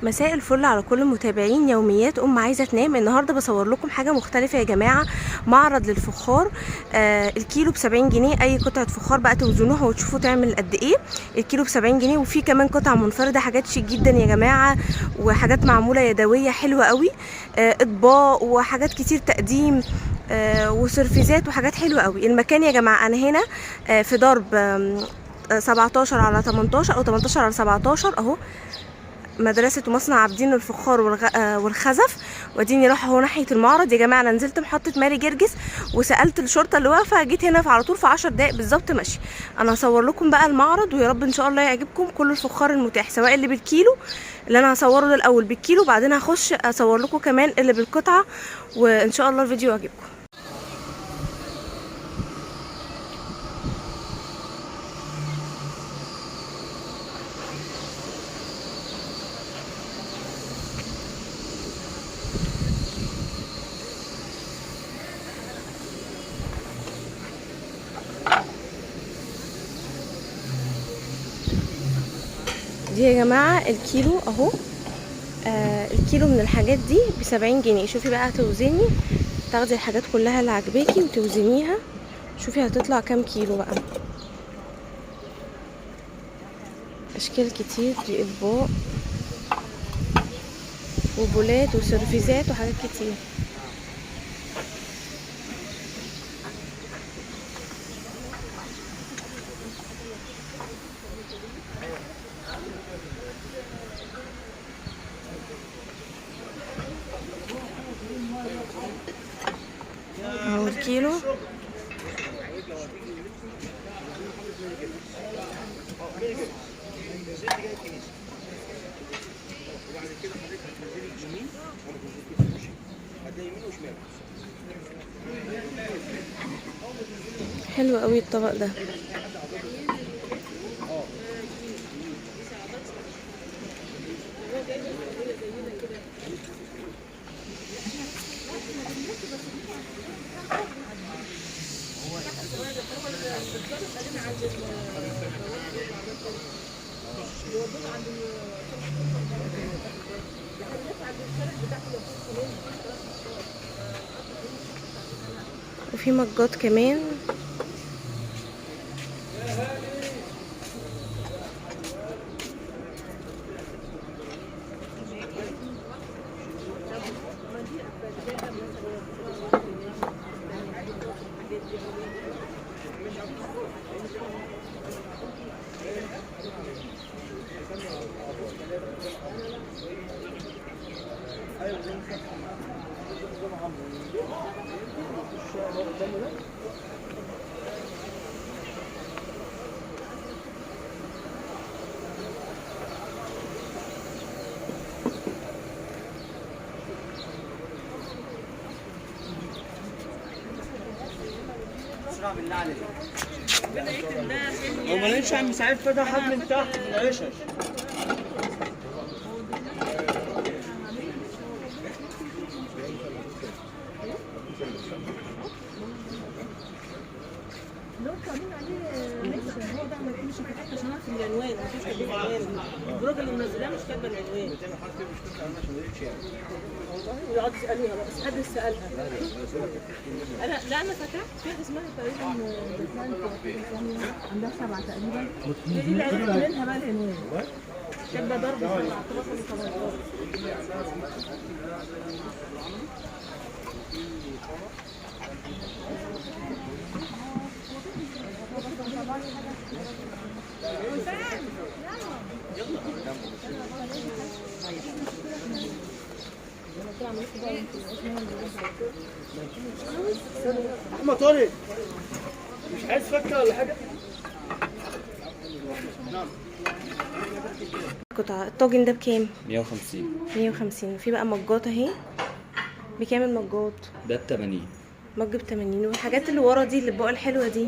مساء الفل على كل متابعين يوميات عايزه تنام. النهارده بصور لكم حاجه مختلفه يا جماعه، معرض للفخار. الكيلو ب70 جنيه، اي قطعه فخار بقى توزنوها وتشوفوا تعمل قد ايه. الكيلو ب70 جنيه، وفي كمان قطع منفرده، حاجات شيك جدا يا جماعه، وحاجات معموله يدويه حلوه قوي، اطباق وحاجات كتير تقديم، وسرفيزات وحاجات حلوه قوي. المكان يا جماعه انا هنا في ضرب 17 على 18 او 18 على 17 اهو، مدرسة ومصنع عابدين الفخار والخزف. واديني رايحة اهو ناحية المعرض يا جماعة. انا نزلت محطة ماري جرجس وسألت الشرطة اللي واقفة، جيت هنا على طول في 10 دقايق بالظبط ماشي. انا هصور لكم بقى المعرض، ويا رب ان شاء الله يعجبكم كل الفخار المتاح، سواء اللي بالكيلو اللي انا هصوره ده الاول بالكيلو، بعدين هخش اصور لكم كمان اللي بالقطعة، وان شاء الله الفيديو يعجبكم. دي يا جماعة الكيلو اهو، الكيلو من الحاجات دي ب70 جنيه. شوفي بقى توزني، تاخدي الحاجات كلها اللي عجباكي وتوزنيها، شوفي هتطلع كام كيلو بقى. اشكال كتير، دي اطباق وبولات وسيرفيزات وحاجات كتير. اهو الكيلو حلو قوي الطبق ده. وفي مجات كمان. بالله عليك هو ما نمشي عم سعيد فتح حد من تحت من العشش. لو كمان عليه ميكس هو ده ما فيش كتابه عشان اعرف العنوان، مفيش كاتبين عنوان. البلوجر اللي منزلاه مش كاتبه العنوان. والله ويقعدوا يسالوها بقى، بس حد سالها. انا فتحت في واحده اسمها تقريبا عندها 7 تقريبا، دي اللي عرفت منها بقى العنوان. كاتبه ضرب 7 تواصل 18. احمد طارق مش عايز فكه ولا حاجه؟ نعم. قطعة الطاجن ده بكام؟ 150. 150. في بقى مجات اهي، بكام المجات؟ ده ب80. مج ب80. والحاجات اللي ورا دي الاطباق الحلوه دي،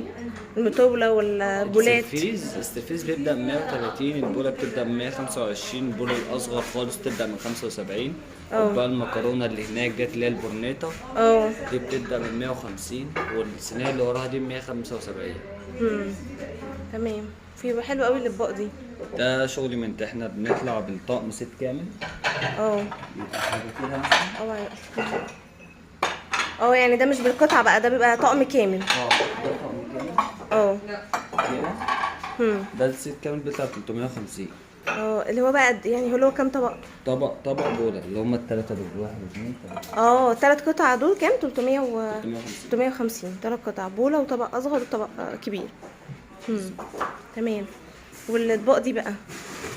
المطاوله والبولات. السرفيز بيبدأ من 130، البولة بتبدأ من 125، البولة الأصغر خالص بتبدأ من 75. بقى المكرونة اللي هناك ديت اللي هي البورنيتا دي بتبدأ من 150، والصينية اللي وراها دي 175. تمام. في حلو قوي الاطباق دي. ده شغل من احنا بنطلع بالطقم ست كامل، اه يبقى حاجه كده مثلا. يعني ده مش بالقطعه بقى، ده بيبقى طقم كامل. ده طقم كده اه كده. ده السيت كامل بيطلع 350. اللي هو بقى يعني هو كام طبق؟ طبق بوله اللي هم الثلاثه دول، 1 2 3. 3 قطع دول كام؟ 300 350. 350. 3 قطع بوله وطبق اصغر وطبق كبير. تمام. والاطباق دي بقى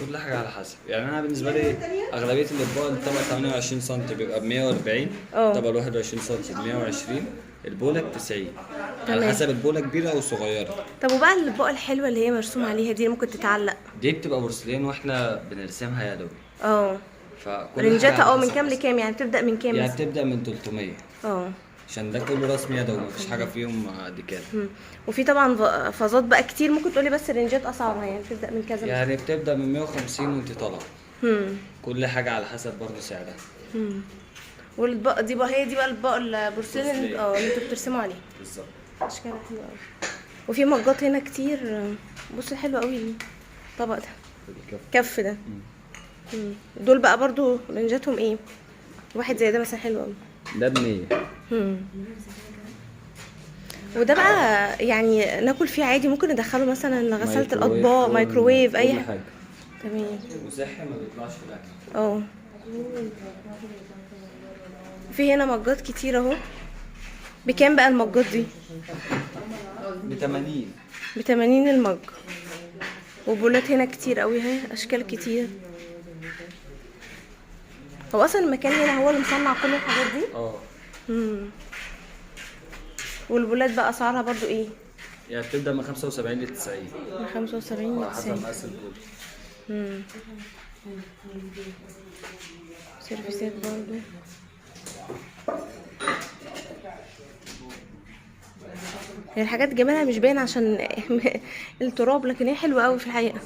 كل حاجه على حسب، يعني انا بالنسبه لي اغلبيه الاطباق الطبق 28 سم بيبقى ب 140. طبق 21 سم ب 120. البوله ب 90. على تمام. حسب البوله كبيره او صغيره. طب وبقى الاطباق الحلوه اللي هي مرسوم عليها دي ممكن تتعلق؟ دي بتبقى بورسلين واحنا بنرسمها يدوي. فكل رنجاتها حاجة على من حسب كام بس. لكام؟ يعني بتبدا من كام يعني مثلا؟ بتبدا من 300. عشان ده كله رسم يدوي، مفيش حاجه فيهم ديكال. وفي طبعا فازات بقى كتير. ممكن تقولي بس الرنجات اسعارها يعني بتبدا من كذا؟ يعني بتبدا من 150 وانت طالعه. كل حاجه على حسب برضه سعرها. والاطباق دي بقى، هي دي بقى الاطباق البورسلين اللي انتوا بترسموا عليها. بالظبط. اشكالها حلوه قوي. وفي مجات هنا كتير. بصي حلوه قوي الطبق ده، كف ده. دول بقى برضو رنجاتهم ايه؟ واحد زي ده مثلا حلو قوي. ده ب 100. وده بقى يعني ناكل فيه عادي، ممكن ندخله مثلا لغسالة الاطباق، مايكروويف، اي حاجه. تمام. وصحي ما بيطلعش في الاكل. في هنا مجات كتير اهو. بكام بقى المجات دي؟ ب 80. ب 80 المج. وبولات هنا كتير قوي اهي، اشكال كتير. هو اصلا المكان هنا هو اللي مصنع كل الحاجات دي؟ والبولات بقى اسعارها برضو ايه؟ يعني بتبدا من 75 ل 90. من 75 ل على حسب 90. مقاس البول. سيرفيسات برضو. هي الحاجات جمالها مش باين عشان التراب، لكن هي حلوه قوي في الحقيقه.